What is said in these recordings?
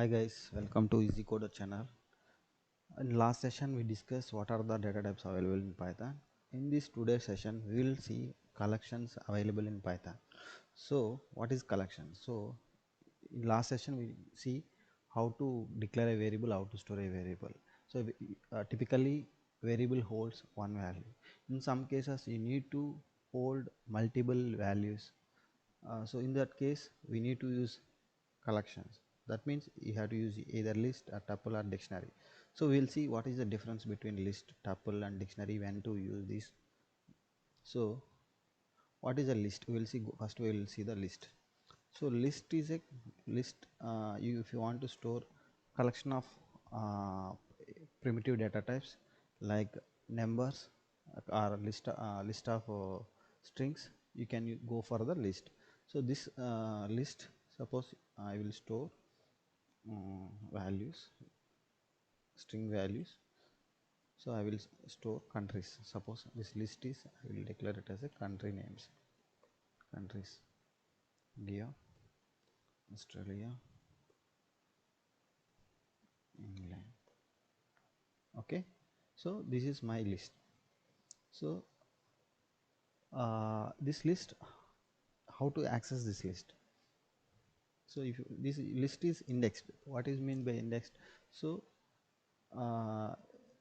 Hi guys, welcome to EasyCoder channel. In last session we discussed what are the data types available in Python. In this today's session we will see collections available in Python. So what is collection? So in last session we see how to declare a variable, how to store a variable. So typically variable holds one value. In some cases you need to hold multiple values. So in that case we need to use collections. That means you have to use either list, a tuple, or dictionary. So we'll see what is the difference between list, tuple, and dictionary when to use this. So what is a list? We will see. First we will see the list. So list is a list. If you want to store collection of uh, primitive data types like numbers or list of strings, you can go for the list. So this list, suppose I will store values, string values. So I will store countries. Suppose this list is, I will declare it as a country names. Countries: India, Australia, England. Okay. So this is my list. So this list, how to access this list? So if this list is indexed, what is mean by indexed? So uh,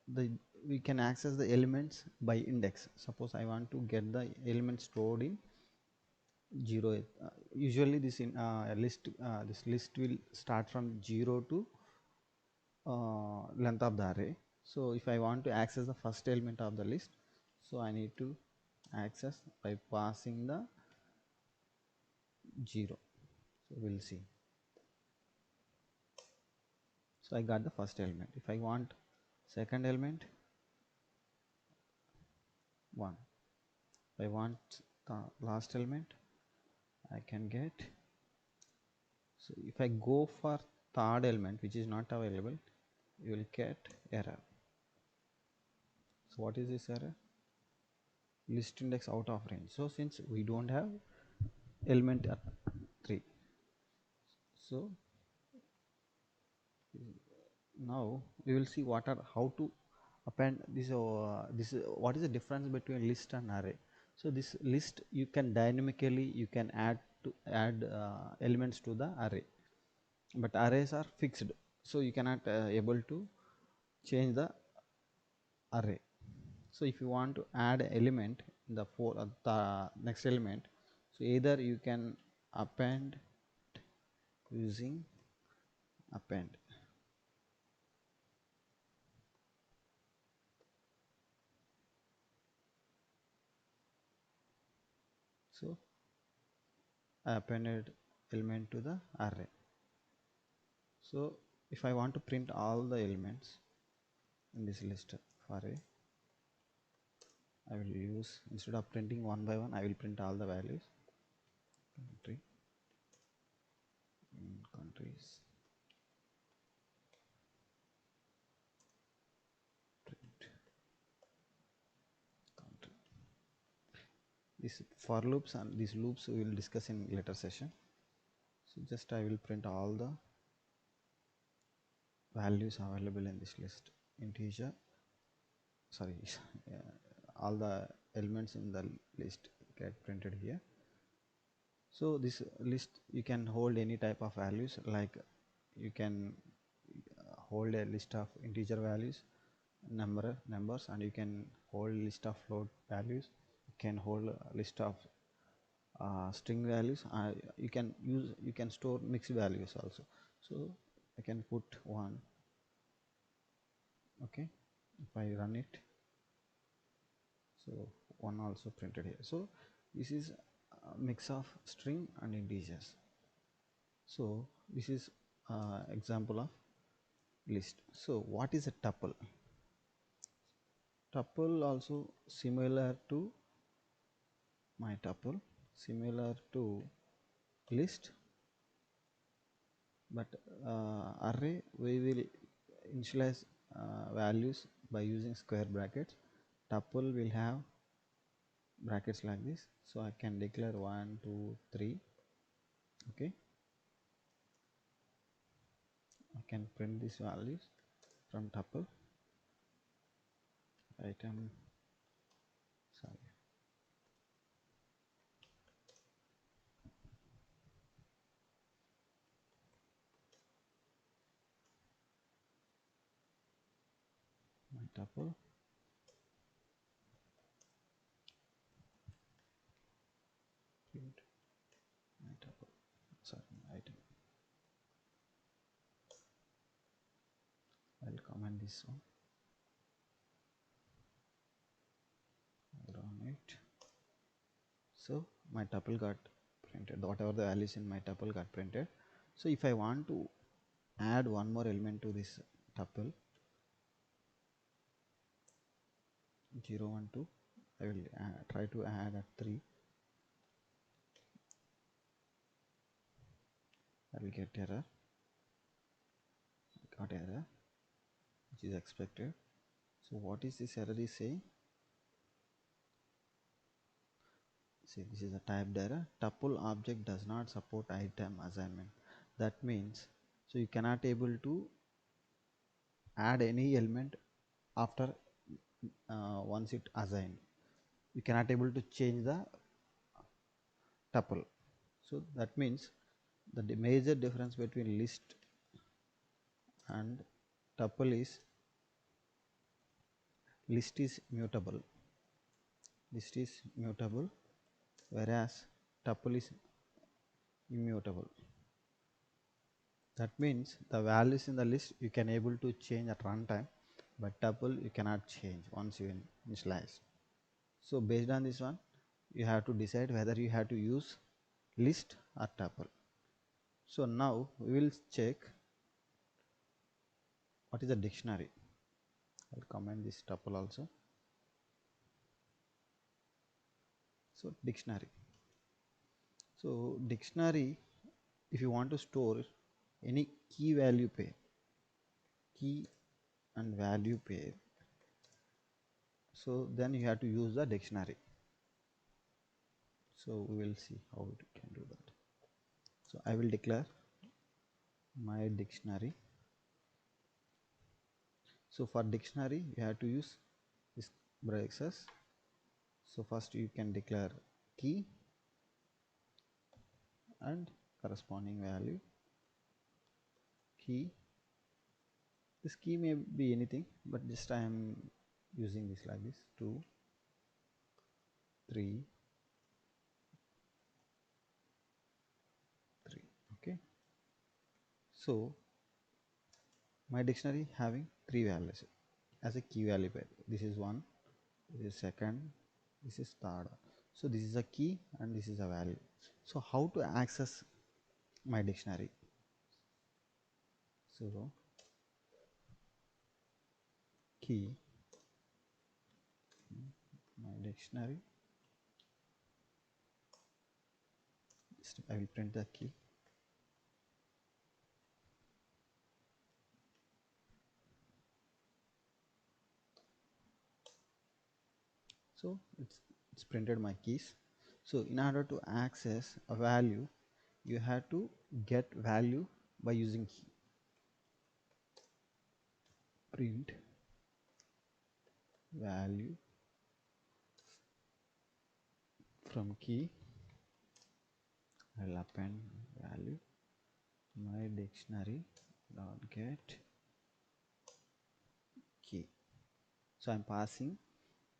the we can access the elements by index. Suppose I want to get the elements stored in 0. Usually this in list, this list will start from 0 to length of the array. So if I want to access the first element of the list, so I need to access by passing the 0. So we'll see. So I got the first element. If I want second element, 1. If I want the last element, I can get. So if I go for third element which is not available, you will get error. So what is this error? List index out of range. So since we don't have element 3, so now we will see what are how to append this. What is the difference between list and array? So this list you can dynamically you can add elements to the array, but arrays are fixed, so you cannot able to change the array. So if you want to add element in the next element, so either you can append using append. So I appended element to the array. So if I want to print all the elements in this list of array, I will use, instead of printing one by one, I will print all the values. Country, countries, print country. These for loops and these loops we will discuss in later session. So just I will print all the values available in this list. Integer, sorry, all the elements in the list get printed here. So this list you can hold any type of values, like you can hold a list of integer values, numbers, and you can hold list of float values. You can hold a list of string values. You can store mixed values also. So I can put 1. Okay, if I run it, so 1 also printed here. So this is a mix of string and integers. So this is example of list. So what is a tuple? Tuple also similar to my tuple, similar to list, but array we will initialize values by using square brackets. Tuple will have brackets like this, so I can declare 1 2 3. Okay, can print these values from tuple item, sorry, my tuple print my tuple, sorry, item. I'll comment this one, I'll run it. So my tuple got printed, whatever the values in my tuple got printed. So if I want to add one more element to this tuple, 0 1 2, I will try to add at 3. I will get error, got error which is expected. So what is this error is saying? See, this is a typed error. Tuple object does not support item assignment. That means, so you cannot able to add any element after once it assigned. You cannot able to change the tuple. So that means the major difference between list and tuple is list is mutable. List is mutable, whereas tuple is immutable. That means the values in the list you can able to change at runtime, but tuple you cannot change once you initialize. So based on this one, you have to decide whether you have to use list or tuple. So now we will check what is a dictionary. I'll comment this tuple also. So dictionary. So dictionary, if you want to store any key value pair, key and value pair, so then you have to use the dictionary. So we will see how we can do that. So I will declare my dictionary. So for dictionary you have to use this braces. So first you can declare key and corresponding value. Key, this key may be anything, but just I am using this like this, 2 3 3. Okay, so my dictionary having 3 values as a key value pair. This is 1, this is second, this is third. So this is a key and this is a value. So how to access my dictionary? So key, my dictionary, I will print the key. So it's printed my keys. So in order to access a value, you have to get value by using key. Print value from key. I'll append value my dictionary dot get key. So I'm passing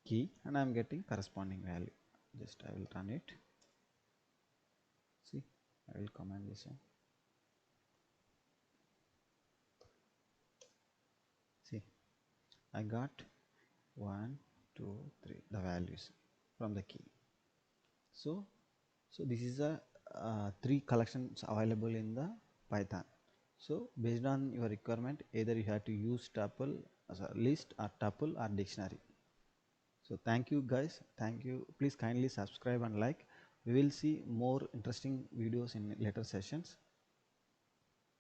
key and I'm getting corresponding value. Just I will run it. See, I will comment this one. See, I got 1 2 3 the values from the key. So this is a 3 collections available in the Python. So based on your requirement, either you have to use tuple as a list or tuple or dictionary. So thank you guys, thank you. Please kindly subscribe and like. We will see more interesting videos in later sessions.